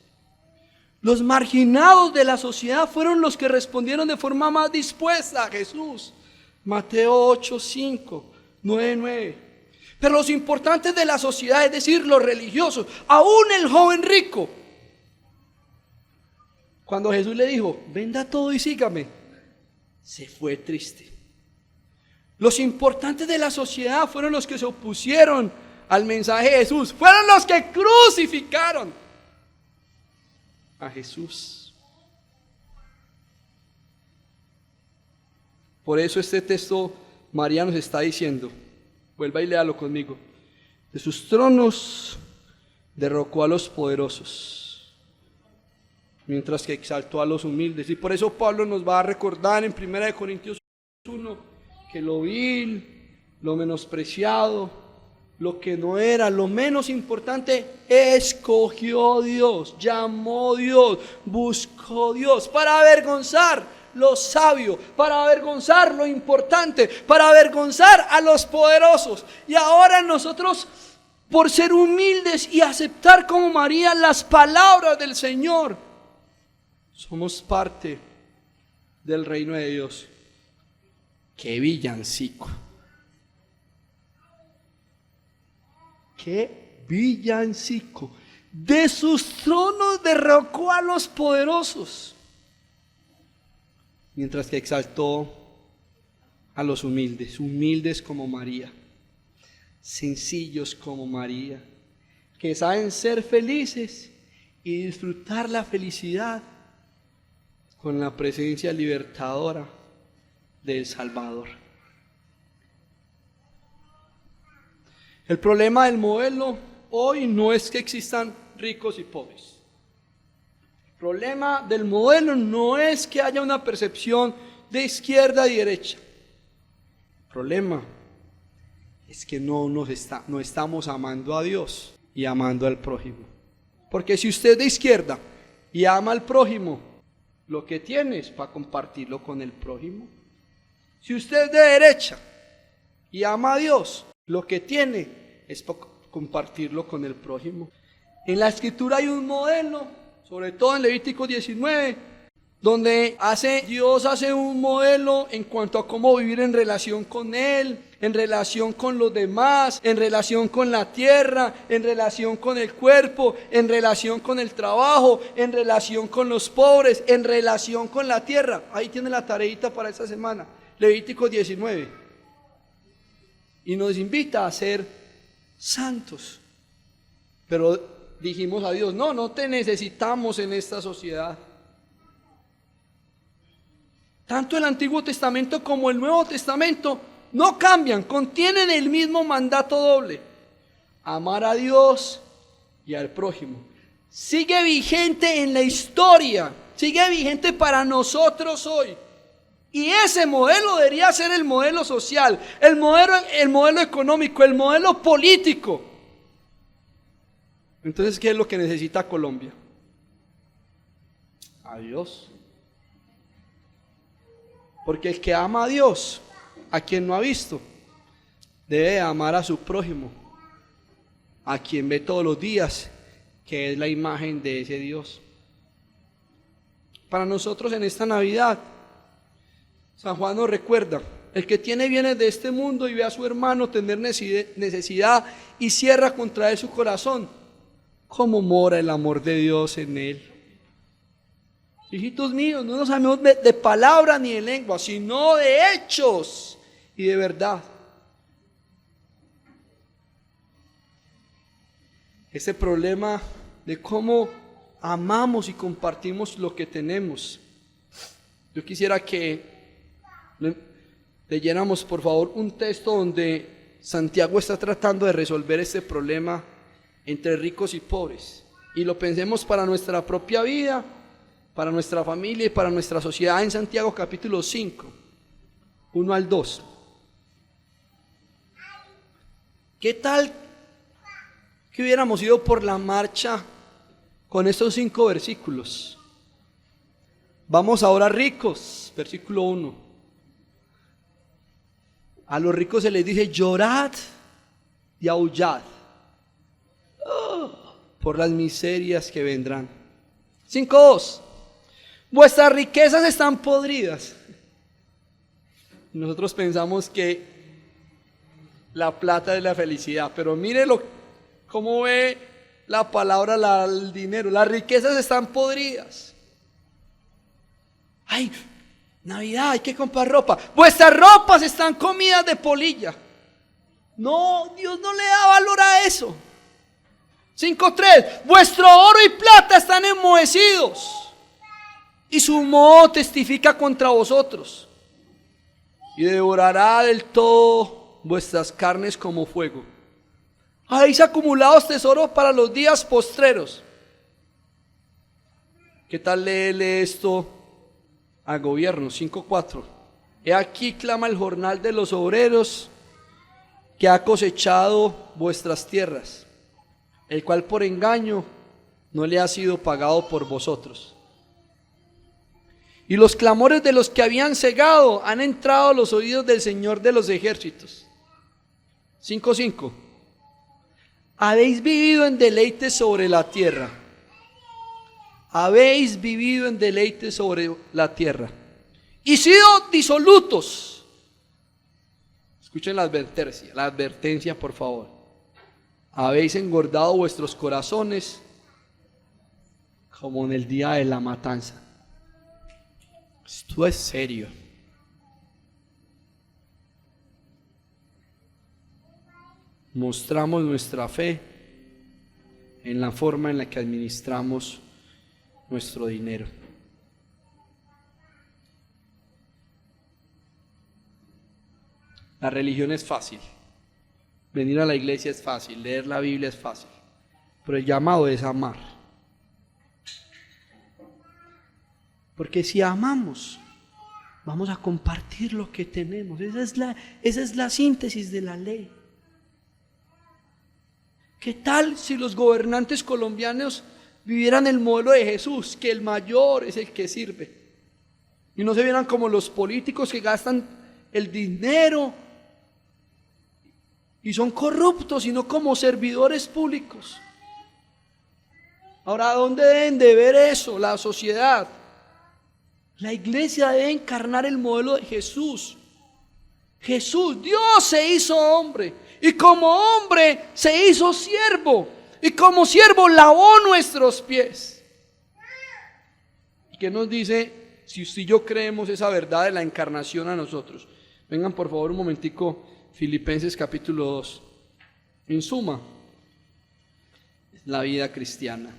Los marginados de la sociedad fueron los que respondieron de forma más dispuesta a Jesús. Mateo 8, 5, 9, 9. Pero los importantes de la sociedad, es decir, los religiosos, aún el joven rico, cuando Jesús le dijo, venda todo y sígame, se fue triste. Los importantes de la sociedad fueron los que se opusieron al mensaje de Jesús. Fueron los que crucificaron a Jesús. Por eso este texto María nos está diciendo, vuelva y léalo conmigo: de sus tronos derrocó a los poderosos, mientras que exaltó a los humildes. Y por eso Pablo nos va a recordar en 1 Corintios 1 que lo vil, lo menospreciado, lo que no era, lo menos importante, escogió Dios, llamó Dios, buscó Dios para avergonzar lo sabio, para avergonzar lo importante, para avergonzar a los poderosos. Y ahora nosotros, por ser humildes y aceptar como María las palabras del Señor, somos parte del reino de Dios. ¡Qué villancico! ¡Qué villancico! De sus tronos derrocó a los poderosos, mientras que exaltó a los humildes, humildes como María, sencillos como María, que saben ser felices y disfrutar la felicidad con la presencia libertadora del Salvador. El problema del modelo hoy no es que existan ricos y pobres. El problema del modelo no es que haya una percepción de izquierda y derecha. El problema es que no estamos amando a Dios y amando al prójimo. Porque si usted es de izquierda y ama al prójimo, lo que tiene es para compartirlo con el prójimo. Si usted es de derecha y ama a Dios, lo que tiene es para compartirlo con el prójimo. En la Escritura hay un modelo, sobre todo en Levítico 19, donde Dios hace un modelo en cuanto a cómo vivir en relación con Él, en relación con los demás, en relación con la tierra, en relación con el cuerpo, en relación con el trabajo, en relación con los pobres, en relación con la tierra. Ahí tiene la tareita para esta semana, Levítico 19. Y nos invita a ser santos. Pero dijimos a Dios, no te necesitamos en esta sociedad. Tanto el Antiguo Testamento como el Nuevo Testamento no cambian, contienen el mismo mandato doble: amar a Dios y al prójimo. Sigue vigente en la historia, sigue vigente para nosotros hoy. Y ese modelo debería ser el modelo social, el modelo económico, el modelo político. Entonces, ¿qué es lo que necesita Colombia? A Dios. Porque el que ama a Dios, a quien no ha visto, debe amar a su prójimo, a quien ve todos los días, que es la imagen de ese Dios. Para nosotros en esta Navidad, San Juan nos recuerda: el que tiene bienes de este mundo y ve a su hermano tener necesidad y cierra contra él su corazón, ¿cómo mora el amor de Dios en él? Hijitos míos, no nos amemos de palabra ni de lengua, sino de hechos y de verdad. Ese problema de cómo amamos y compartimos lo que tenemos. Yo quisiera que leyéramos, por favor, un texto donde Santiago está tratando de resolver este problema entre ricos y pobres, y lo pensemos para nuestra propia vida, para nuestra familia y para nuestra sociedad. En Santiago capítulo 5, 1 al 2. ¿Qué tal que hubiéramos ido por la marcha con estos 5 versículos? Vamos ahora, ricos, versículo 1. A los ricos se les dice: llorad y aullad por las miserias que vendrán. 5:2. Vuestras riquezas están podridas. Nosotros pensamos que la plata es la felicidad, pero mírelo cómo ve la palabra el dinero. Las riquezas están podridas. Ay, Navidad, hay que comprar ropa. Vuestras ropas están comidas de polilla. No, Dios no le da valor a eso. 5:3. Vuestro oro y plata están enmohecidos, y su moho testifica contra vosotros, y devorará del todo vuestras carnes como fuego. Habéis acumulado tesoros para los días postreros. ¿Qué tal leerle esto al gobierno? 5:4. He aquí clama el jornal de los obreros que ha cosechado vuestras tierras, el cual por engaño no le ha sido pagado por vosotros. Y los clamores de los que habían cegado han entrado a los oídos del Señor de los ejércitos. 5:5. Habéis vivido en deleite sobre la tierra. Habéis vivido en deleite sobre la tierra y sido disolutos. Escuchen la advertencia, por favor. Habéis engordado vuestros corazones como en el día de la matanza. Esto es serio. Mostramos nuestra fe en la forma en la que administramos nuestro dinero. La religión es fácil, venir a la iglesia es fácil, leer la Biblia es fácil, pero el llamado es amar. Porque si amamos, vamos a compartir lo que tenemos. Esa es la síntesis de la ley. ¿Qué tal si los gobernantes colombianos vivieran el modelo de Jesús, que el mayor es el que sirve? Y no se vieran como los políticos que gastan el dinero y son corruptos, sino como servidores públicos. Ahora, ¿dónde deben de ver eso? La sociedad. La iglesia debe encarnar el modelo de Jesús. Jesús, Dios se hizo hombre, y como hombre se hizo siervo, y como siervo lavó nuestros pies. ¿Qué nos dice si usted y yo creemos esa verdad de la encarnación a nosotros? Vengan por favor un momentico, Filipenses capítulo 2. En suma, la vida cristiana.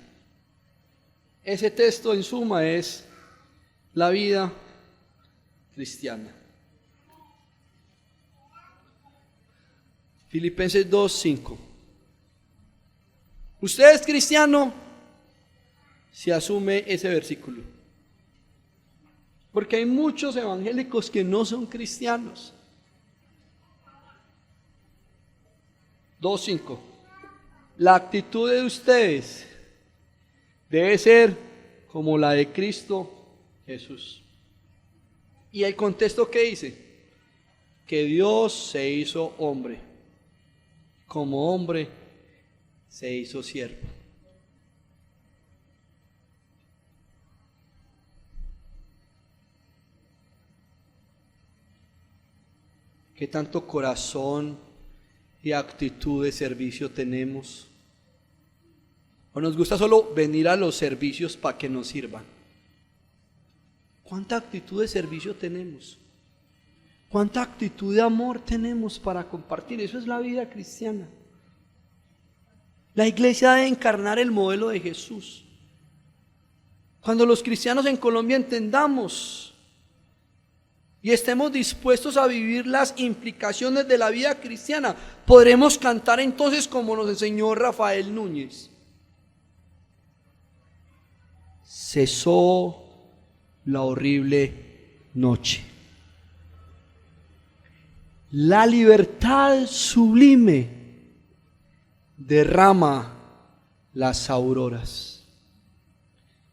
Ese texto en suma es la vida cristiana. Filipenses 2:5. Usted es cristiano si asume ese versículo. Porque hay muchos evangélicos que no son cristianos. 2:5. La actitud de ustedes debe ser como la de Cristo Jesús. ¿Y el contexto qué dice? Que Dios se hizo hombre. Como hombre se hizo siervo. ¿Qué tanto corazón y actitud de servicio tenemos? ¿O nos gusta solo venir a los servicios para que nos sirvan? ¿Cuánta actitud de servicio tenemos? ¿Cuánta actitud de amor tenemos para compartir? Eso es la vida cristiana. La iglesia debe encarnar el modelo de Jesús. Cuando los cristianos en Colombia entendamos y estemos dispuestos a vivir las implicaciones de la vida cristiana, podremos cantar entonces como nos enseñó Rafael Núñez. Cesó la horrible noche. La libertad sublime derrama las auroras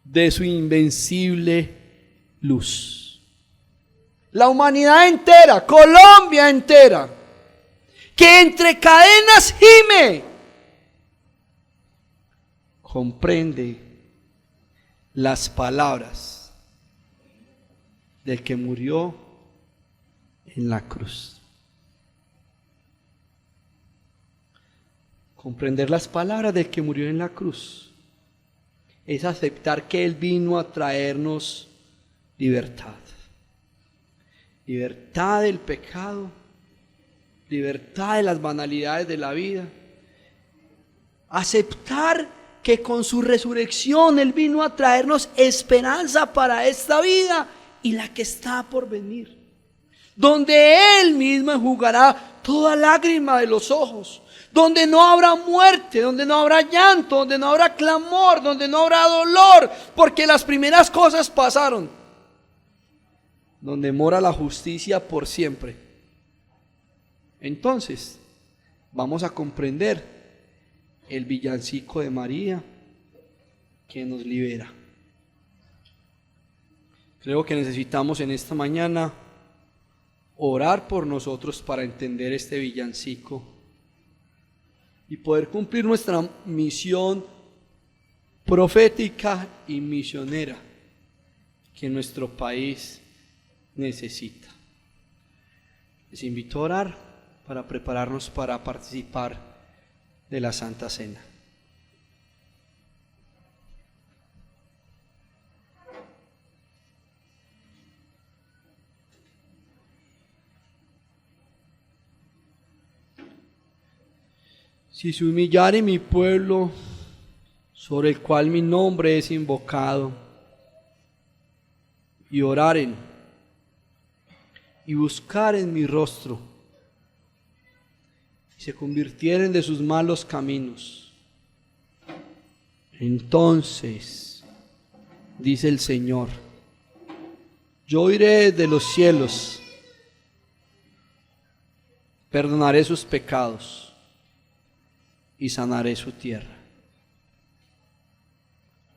de su invencible luz. La humanidad entera, Colombia entera, que entre cadenas gime, comprende las palabras del que murió en la cruz. Comprender las palabras del que murió en la cruz es aceptar que Él vino a traernos libertad. libertad del pecado, libertad de las banalidades de la vida, aceptar que con su resurrección Él vino a traernos esperanza para esta vida y la que está por venir, donde Él mismo enjugará toda lágrima de los ojos, donde no habrá muerte, donde no habrá llanto, donde no habrá clamor, donde no habrá dolor, porque las primeras cosas pasaron, donde mora la justicia por siempre. Entonces, vamos a comprender el villancico de María que nos libera. Creo que necesitamos en esta mañana orar por nosotros para entender este villancico y poder cumplir nuestra misión profética y misionera que nuestro país necesita. Les invito a orar para prepararnos para participar de la Santa Cena. Si se humillare mi pueblo, sobre el cual mi nombre es invocado, y oraren, y buscaren mi rostro, y se convirtieren de sus malos caminos, entonces, dice el Señor, yo oiré de los cielos, perdonaré sus pecados, y sanaré su tierra.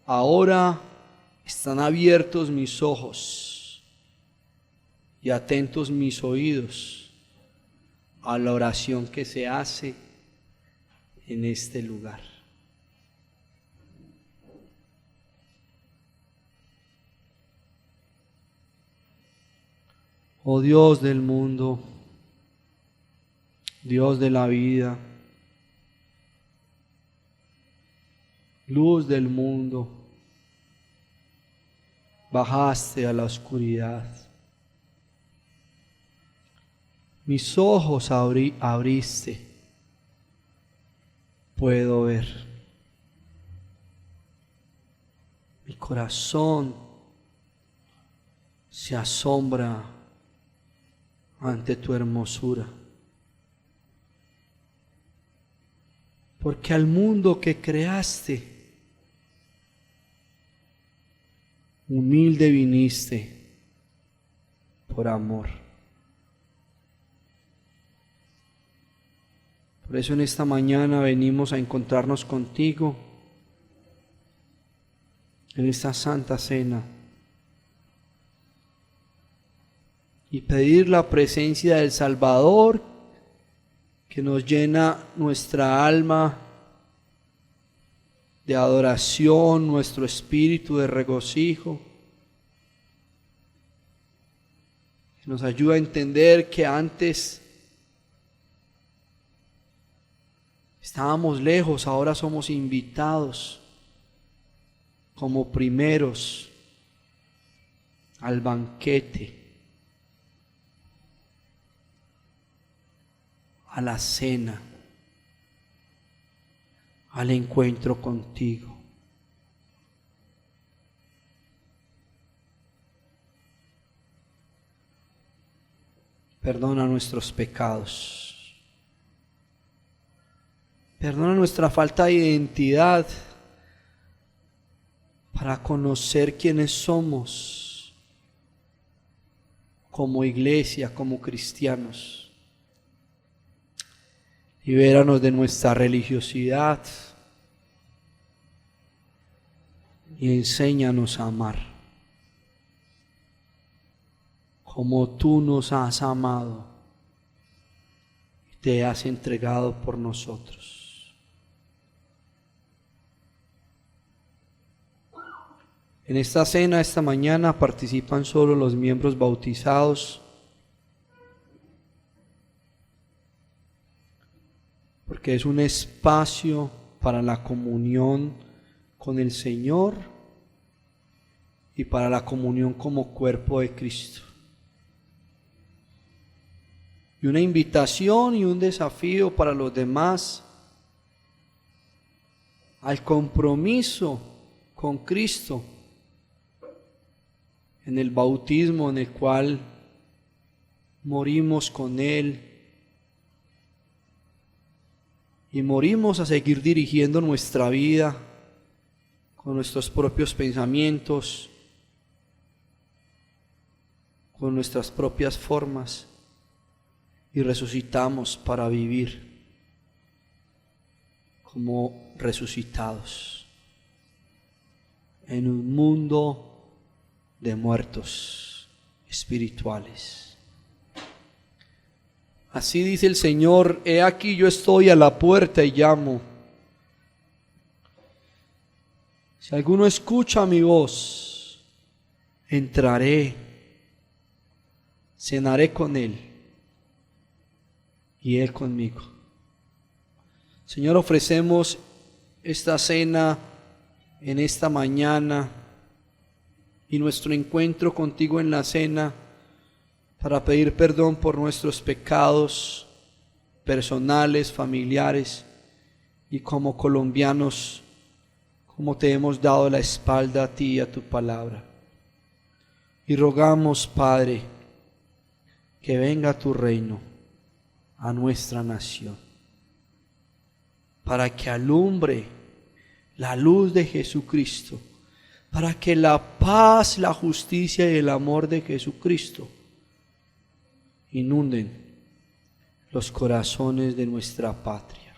Ahora están abiertos mis ojos y atentos mis oídos a la oración que se hace en este lugar. Oh Dios del mundo, Dios de la vida, luz del mundo, bajaste a la oscuridad. Mis ojos abriste, puedo ver. Mi corazón se asombra ante tu hermosura. Porque al mundo que creaste, humilde viniste por amor. Por eso en esta mañana venimos a encontrarnos contigo en esta Santa Cena y pedir la presencia del Salvador que nos llena nuestra alma de adoración, nuestro espíritu de regocijo, que nos ayuda a entender que antes estábamos lejos, ahora somos invitados como primeros al banquete, a la cena, al encuentro contigo. Perdona nuestros pecados. Perdona nuestra falta de identidad para conocer quiénes somos como iglesia, como cristianos. Libéranos de nuestra religiosidad y enséñanos a amar como tú nos has amado y te has entregado por nosotros. En esta cena, esta mañana, participan solo los miembros bautizados, porque es un espacio para la comunión con el Señor y para la comunión como cuerpo de Cristo. y una invitación y un desafío para los demás al compromiso con Cristo en el bautismo en el cual morimos con Él y morimos a seguir dirigiendo nuestra vida con nuestros propios pensamientos, con nuestras propias formas, y resucitamos para vivir como resucitados en un mundo de muertos espirituales. Así dice el Señor: he aquí yo estoy a la puerta y llamo. Si alguno escucha mi voz, entraré, cenaré con él y él conmigo. Señor, ofrecemos esta cena en esta mañana y nuestro encuentro contigo en la cena para pedir perdón por nuestros pecados personales, familiares, y como colombianos, como te hemos dado la espalda a ti y a tu palabra. Y rogamos, Padre, que venga tu reino a nuestra nación, para que alumbre la luz de Jesucristo, para que la paz, la justicia y el amor de Jesucristo inunden los corazones de nuestra patria.